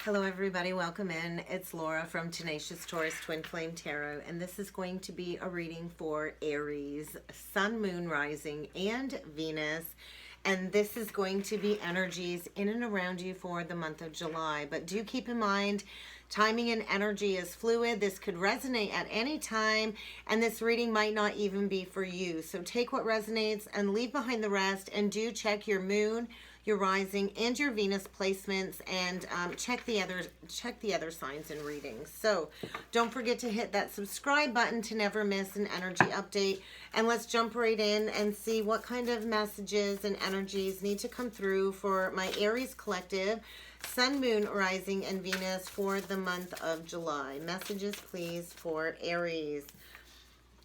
Hello everybody, welcome in. It's Laura from Tenacious Taurus Twin Flame Tarot, and this is going to be a reading for Aries, Sun, Moon, Rising, and Venus. And this is going to be energies in and around you for the month of July. But do keep in mind, timing and energy is fluid. This could resonate at any time, and this reading might not even be for you. So take what resonates and leave behind the rest, and do check your moon, your rising, and your Venus placements, and check the other signs and readings. So don't forget to hit that subscribe button to never miss an energy update. And let's jump right in and see what kind of messages and energies need to come through for my Aries collective, Sun, Moon, Rising, and Venus for the month of July. Messages, please, for Aries.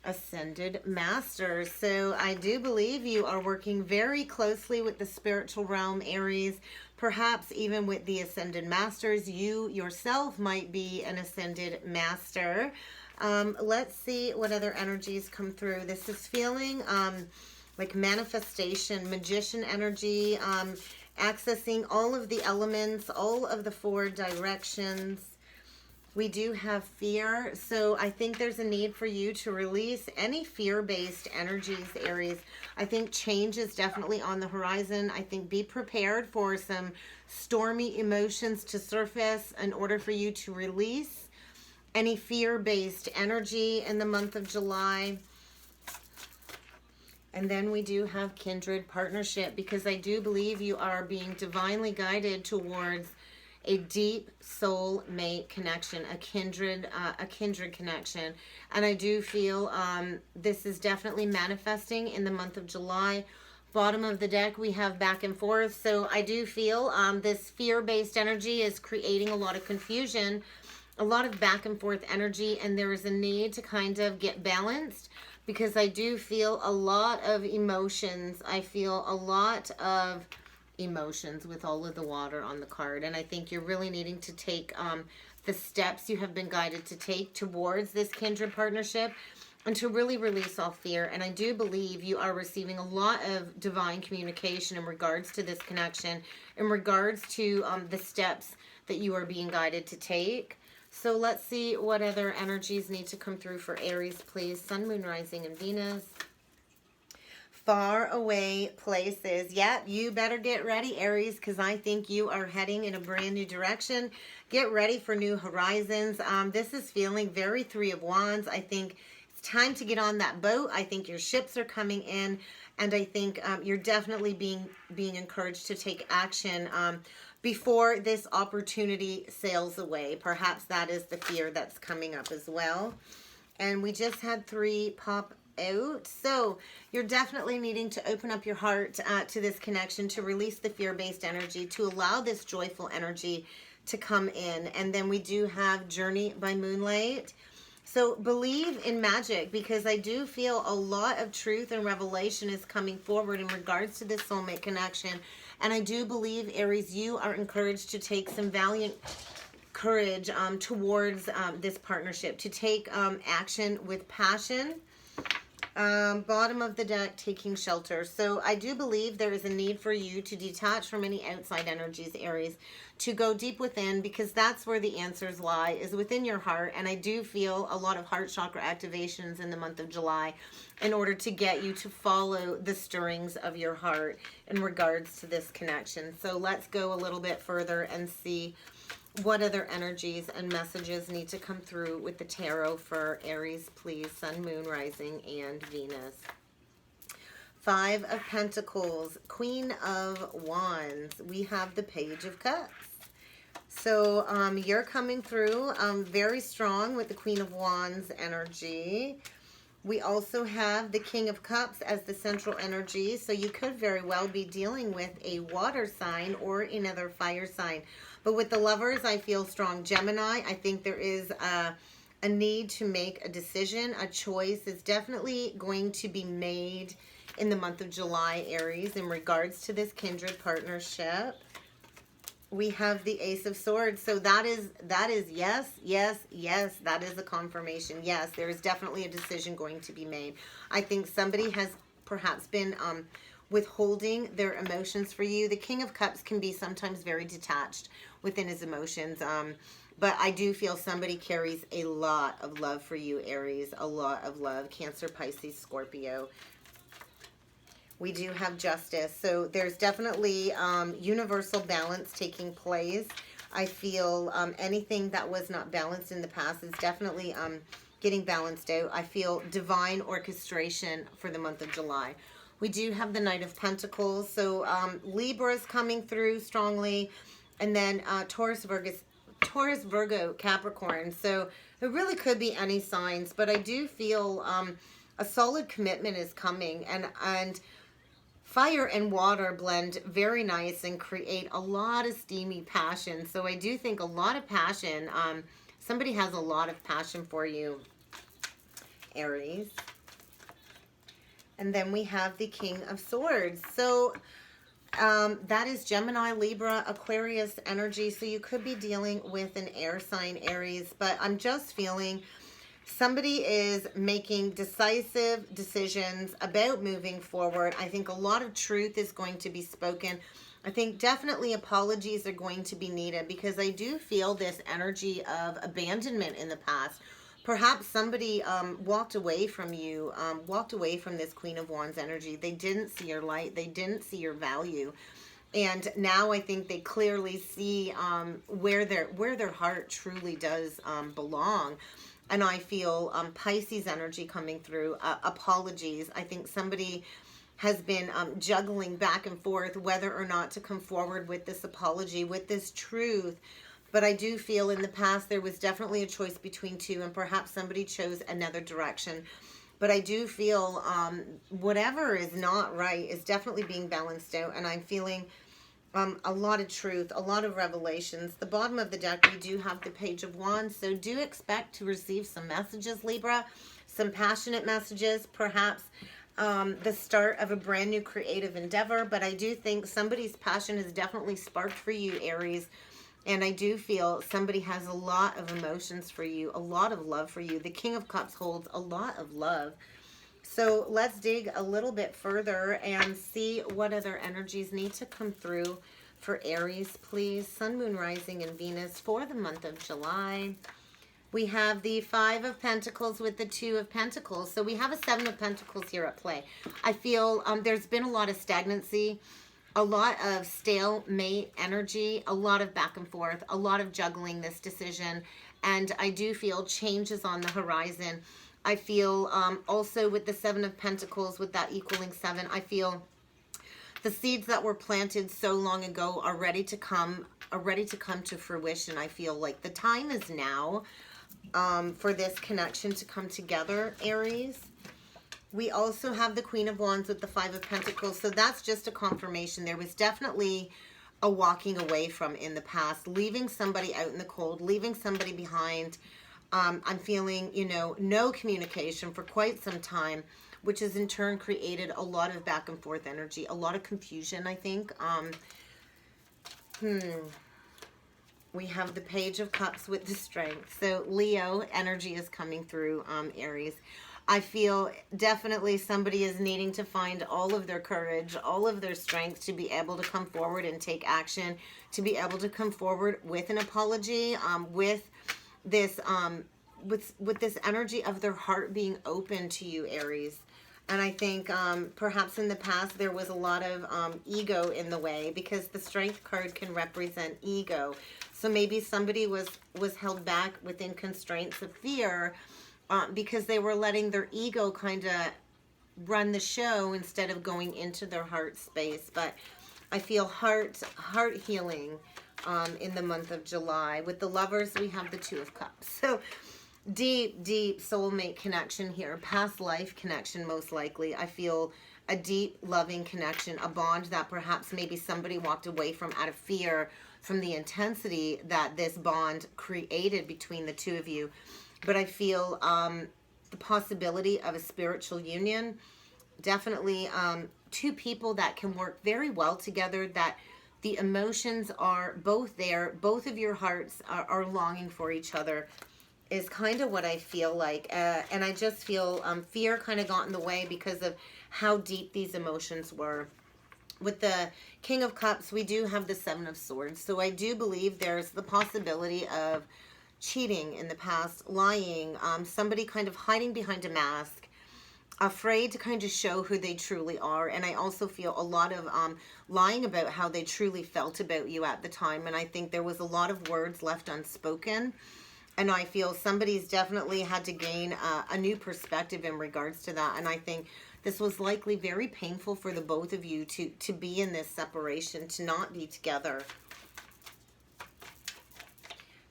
Ascended Masters. So I do believe you are working very closely with the spiritual realm, Aries, perhaps even with the Ascended Masters. You yourself might be an Ascended Master. Let's see what other energies come through. This is feeling like manifestation, magician energy, accessing all of the elements, all of the four directions. We do have fear, so I think there's a need for you to release any fear-based energies, Aries. I think change is definitely on the horizon. I think be prepared for some stormy emotions to surface in order for you to release any fear-based energy in the month of July. And then we do have kindred partnership, because I do believe you are being divinely guided towards a deep soul mate connection, a kindred connection. And I do feel this is definitely manifesting in the month of July. Bottom of the deck, we have back and forth. So I do feel this fear-based energy is creating a lot of confusion, a lot of back and forth energy, and there is a need to kind of get balanced, because I do feel a lot of emotions. I feel a lot of emotions with all of the water on the card, and I think you're really needing to take the steps you have been guided to take towards this kindred partnership, and to really release all fear. And I do believe you are receiving a lot of divine communication in regards to this connection, in regards to the steps that you are being guided to take. So let's see what other energies need to come through for Aries, please. Sun, Moon, Rising, and Venus. Far away places. Yep, you better get ready, Aries, because I think you are heading in a brand new direction. Get ready for new horizons. This is feeling very Three of Wands. I think it's time to get on that boat. I think your ships are coming in, and I think you're definitely being encouraged to take action before this opportunity sails away. Perhaps that is the fear that's coming up as well. And we just had 3 pop out. So you're definitely needing to open up your heart to this connection, to release the fear-based energy, to allow this joyful energy to come in. And then we do have Journey by Moonlight. So believe in magic, because I do feel a lot of truth and revelation is coming forward in regards to this soulmate connection. And I do believe, Aries, you are encouraged to take some valiant courage towards this partnership, to take action with passion. Bottom of the deck, taking shelter. So I do believe there is a need for you to detach from any outside energies, Aries, to go deep within, because that's where the answers lie, is within your heart. And I do feel a lot of heart chakra activations in the month of July in order to get you to follow the stirrings of your heart in regards to this connection. So let's go a little bit further and see what other energies and messages need to come through with the tarot for Aries, please. Sun, Moon, Rising, and Venus. 5 of Pentacles, Queen of Wands. We have the Page of Cups. So you're coming through very strong with the Queen of Wands energy. We also have the King of Cups as the central energy. So you could very well be dealing with a water sign or another fire sign. But with the Lovers, I feel strong Gemini. I think there is a need to make a decision. A choice is definitely going to be made in the month of July, Aries, in regards to this kindred partnership. We have the Ace of Swords. So that is yes, yes, yes. That is a confirmation. Yes, there is definitely a decision going to be made. I think somebody has perhaps been withholding their emotions for you. The King of Cups can be sometimes very detached within his emotions. But I do feel somebody carries a lot of love for you, Aries. A lot of love. Cancer, Pisces, Scorpio. We do have Justice. So there's definitely universal balance taking place. I feel anything that was not balanced in the past is definitely getting balanced out. I feel divine orchestration for the month of July. We do have the Knight of Pentacles. So Libra is coming through strongly. And then Taurus, Virgo, Capricorn. So it really could be any signs. But I do feel a solid commitment is coming. And fire and water blend very nice and create a lot of steamy passion. So I do think a lot of passion. Somebody has a lot of passion for you, Aries. And then we have the King of Swords. So that is Gemini, Libra, Aquarius energy. So you could be dealing with an air sign, Aries. But I'm just feeling somebody is making decisive decisions about moving forward. I think a lot of truth is going to be spoken. I think definitely apologies are going to be needed because I do feel this energy of abandonment in the past. Perhaps somebody walked away from you, walked away from this Queen of Wands energy. They didn't see your light. They didn't see your value. And now I think they clearly see where their heart truly does belong. And I feel Pisces energy coming through. Apologies. I think somebody has been juggling back and forth whether or not to come forward with this apology, with this truth. But I do feel in the past there was definitely a choice between two, and perhaps somebody chose another direction. But I do feel whatever is not right is definitely being balanced out. And I'm feeling a lot of truth, a lot of revelations. The bottom of the deck, we do have the Page of Wands. So do expect to receive some messages, Libra, some passionate messages, perhaps the start of a brand new creative endeavor. But I do think somebody's passion has definitely sparked for you, Aries. And I do feel somebody has a lot of emotions for you, a lot of love for you. The King of Cups holds a lot of love. So let's dig a little bit further and see what other energies need to come through for Aries, please. Sun, Moon, Rising, and Venus for the month of July. We have the Five of Pentacles with the Two of Pentacles. So we have a Seven of Pentacles here at play. I feel there's been a lot of stagnancy, a lot of stalemate energy, a lot of back and forth, a lot of juggling this decision. And I do feel changes on the horizon. I feel also with the Seven of Pentacles, with that equaling 7, I feel the seeds that were planted so long ago are ready to come to fruition. I feel like the time is now for this connection to come together, Aries. We also have the Queen of Wands with the Five of Pentacles. So that's just a confirmation. There was definitely a walking away from in the past, leaving somebody out in the cold, leaving somebody behind. I'm feeling, no communication for quite some time, which has in turn created a lot of back and forth energy, a lot of confusion, I think. We have the Page of Cups with the Strength. So Leo energy is coming through, Aries. I feel definitely somebody is needing to find all of their courage, all of their strength to be able to come forward and take action, to be able to come forward with an apology, with this with this energy of their heart being open to you, Aries. And I think perhaps in the past there was a lot of ego in the way, because the Strength card can represent ego. So maybe somebody was held back within constraints of fear because they were letting their ego kind of run the show instead of going into their heart space. But I feel heart healing in the month of July. With the Lovers, we have the Two of Cups. So deep soulmate connection here, past life connection most likely. I feel a deep loving connection, a bond that perhaps maybe somebody walked away from out of fear from the intensity that this bond created between the two of you. But I feel the possibility of a spiritual union, definitely two people that can work very well together, that the emotions are both there, both of your hearts are longing for each other, is kind of what I feel like. And I just feel fear kind of got in the way because of how deep these emotions were. With the King of Cups, we do have the Seven of Swords. So I do believe there's the possibility of cheating in the past, lying, somebody kind of hiding behind a mask, afraid to kind of show who they truly are. And I also feel a lot of lying about how they truly felt about you at the time. And I think there was a lot of words left unspoken. And I feel somebody's definitely had to gain a new perspective in regards to that. And I think this was likely very painful for the both of you to be in this separation, to not be together.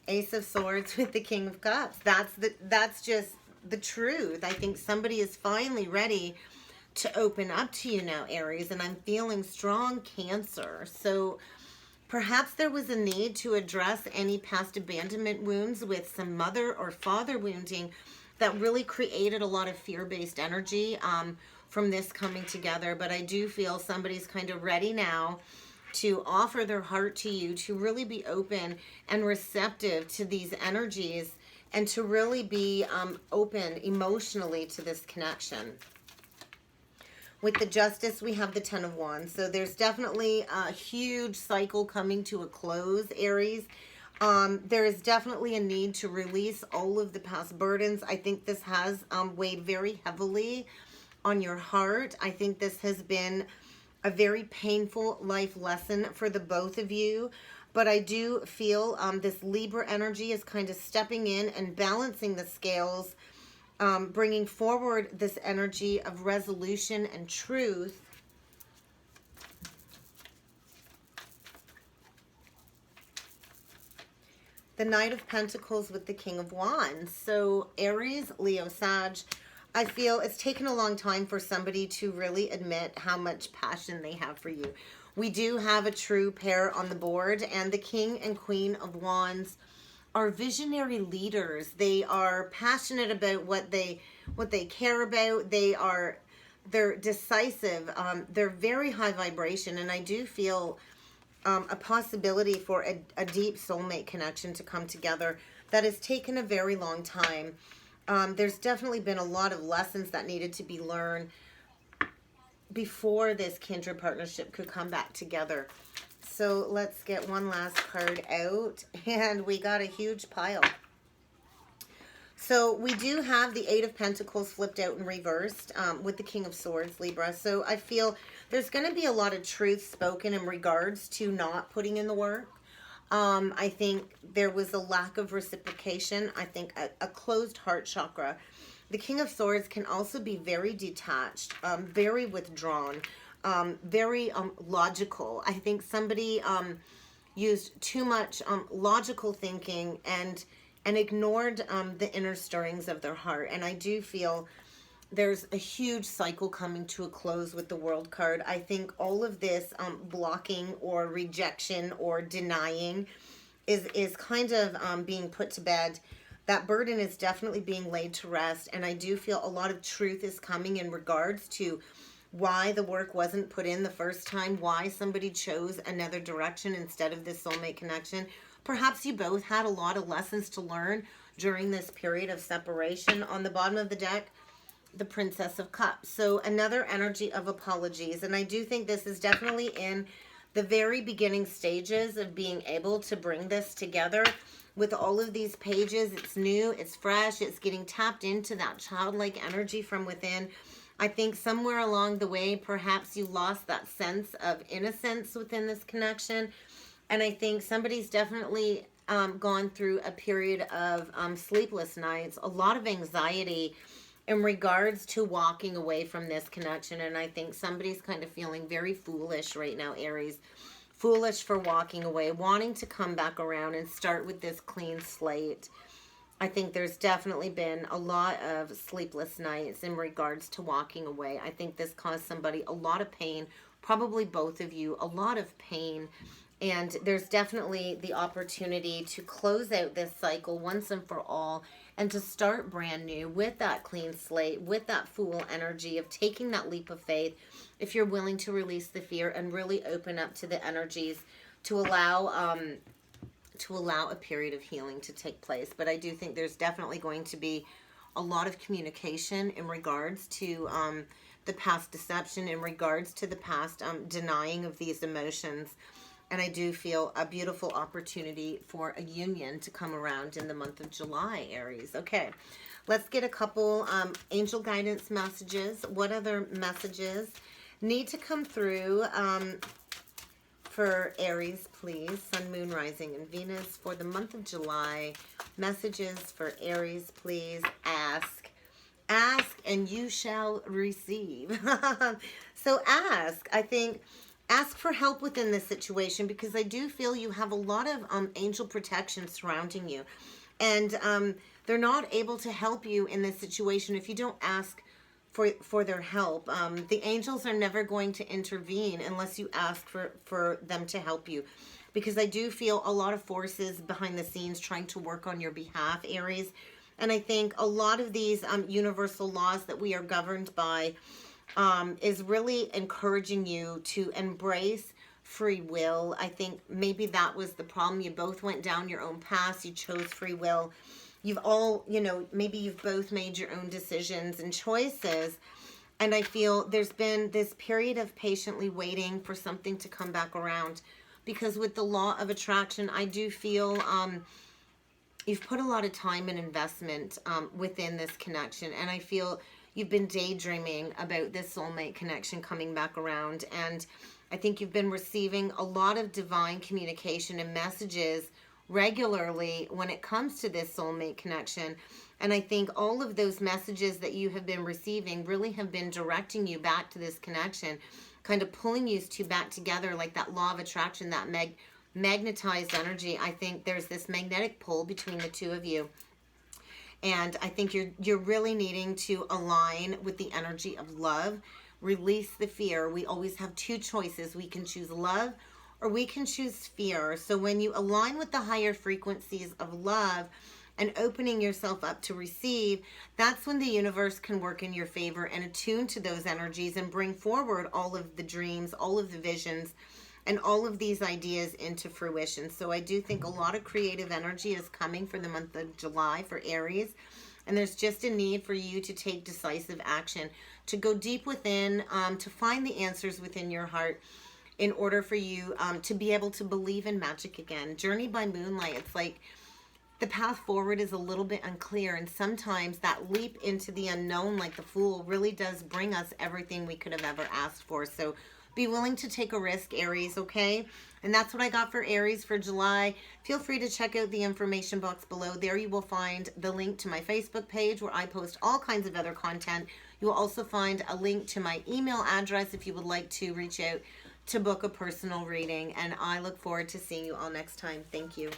Ace of Swords with the King of Cups. That's just the truth. I think somebody is finally ready to open up to you now, Aries. And I'm feeling strong Cancer. So perhaps there was a need to address any past abandonment wounds with some mother or father wounding that really created a lot of fear-based energy from this coming together. But I do feel somebody's kind of ready now to offer their heart to you, to really be open and receptive to these energies, and to really be open emotionally to this connection. With the Justice, we have the Ten of Wands. So there's definitely a huge cycle coming to a close, Aries. There is definitely a need to release all of the past burdens. I think this has weighed very heavily on your heart. I think this has been a very painful life lesson for the both of you. But I do feel this Libra energy is kind of stepping in and balancing the scales, bringing forward this energy of resolution and truth. The Knight of Pentacles with the King of Wands. So Aries, Leo, Sag, I feel it's taken a long time for somebody to really admit how much passion they have for you. We do have a true pair on the board, and the King and Queen of Wands are visionary leaders. They are passionate about what they care about. They're decisive. They're very high vibration, and I do feel a possibility for a deep soulmate connection to come together that has taken a very long time. There's definitely been a lot of lessons that needed to be learned before this kindred partnership could come back together. So let's get one last card out, and we got a huge pile. So we do have the Eight of Pentacles flipped out and reversed with the King of Swords, Libra. So I feel there's going to be a lot of truth spoken in regards to not putting in the work. I think there was a lack of reciprocation. I think a closed heart chakra. The King of Swords can also be very detached, very withdrawn, very logical. I think somebody used too much logical thinking and ignored the inner stirrings of their heart. And I do feel there's a huge cycle coming to a close with the World card. I think all of this blocking or rejection or denying is kind of being put to bed. That burden is definitely being laid to rest. And I do feel a lot of truth is coming in regards to why the work wasn't put in the first time, why somebody chose another direction instead of this soulmate connection. Perhaps you both had a lot of lessons to learn during this period of separation. On the bottom of the deck, the Princess of Cups. So another energy of apologies. And I do think this is definitely in the very beginning stages of being able to bring this together. With all of these pages, it's new, it's fresh, it's getting tapped into that childlike energy from within. I think somewhere along the way, perhaps you lost that sense of innocence within this connection. And I think somebody's definitely gone through a period of sleepless nights, a lot of anxiety in regards to walking away from this connection. And I think somebody's kind of feeling very foolish right now, Aries. Foolish for walking away, wanting to come back around and start with this clean slate. I think there's definitely been a lot of sleepless nights in regards to walking away. I think this caused somebody a lot of pain, probably both of you, a lot of pain. And there's definitely the opportunity to close out this cycle once and for all, and to start brand new with that clean slate, with that Fool energy of taking that leap of faith, if you're willing to release the fear and really open up to the energies to allow a period of healing to take place. But I do think there's definitely going to be a lot of communication in regards to the past deception in regards to the past denying of these emotions. And I do feel a beautiful opportunity for a union to come around in the month of July, Aries. Okay, let's get a couple angel guidance messages. What other messages need to come through for Aries, please? Sun, Moon, Rising, and Venus for the month of July. Messages for Aries, please. Ask. Ask and you shall receive. So ask. I think ask for help within this situation, because I do feel you have a lot of angel protection surrounding you. And they're not able to help you in this situation if you don't ask for their help. The angels are never going to intervene unless you ask for them to help you. Because I do feel a lot of forces behind the scenes trying to work on your behalf, Aries. And I think a lot of these universal laws that we are governed by is really encouraging you to embrace free will. I think maybe that was the problem. You both went down your own paths. You chose free will. You've all, maybe you've both made your own decisions and choices. And I feel there's been this period of patiently waiting for something to come back around. Because with the law of attraction, I do feel you've put a lot of time and investment within this connection. And I feel you've been daydreaming about this soulmate connection coming back around. And I think you've been receiving a lot of divine communication and messages regularly when it comes to this soulmate connection. And I think all of those messages that you have been receiving really have been directing you back to this connection, kind of pulling you two back together, like that law of attraction, that magnetized energy. I think there's this magnetic pull between the two of you. And I think you're really needing to align with the energy of love. Release the fear. We always have two choices. We can choose love or we can choose fear. So when you align with the higher frequencies of love and opening yourself up to receive, that's when the universe can work in your favor and attune to those energies and bring forward all of the dreams, all of the visions, and all of these ideas into fruition. So I do think a lot of creative energy is coming for the month of July for Aries. And there's just a need for you to take decisive action, to go deep within, to find the answers within your heart in order for you to be able to believe in magic again. Journey by moonlight. It's like the path forward is a little bit unclear. And sometimes that leap into the unknown, like the Fool, really does bring us everything we could have ever asked for. So be willing to take a risk, Aries, okay? And that's what I got for Aries for July. Feel free to check out the information box below. There you will find the link to my Facebook page where I post all kinds of other content. You will also find a link to my email address if you would like to reach out to book a personal reading. And I look forward to seeing you all next time. Thank you.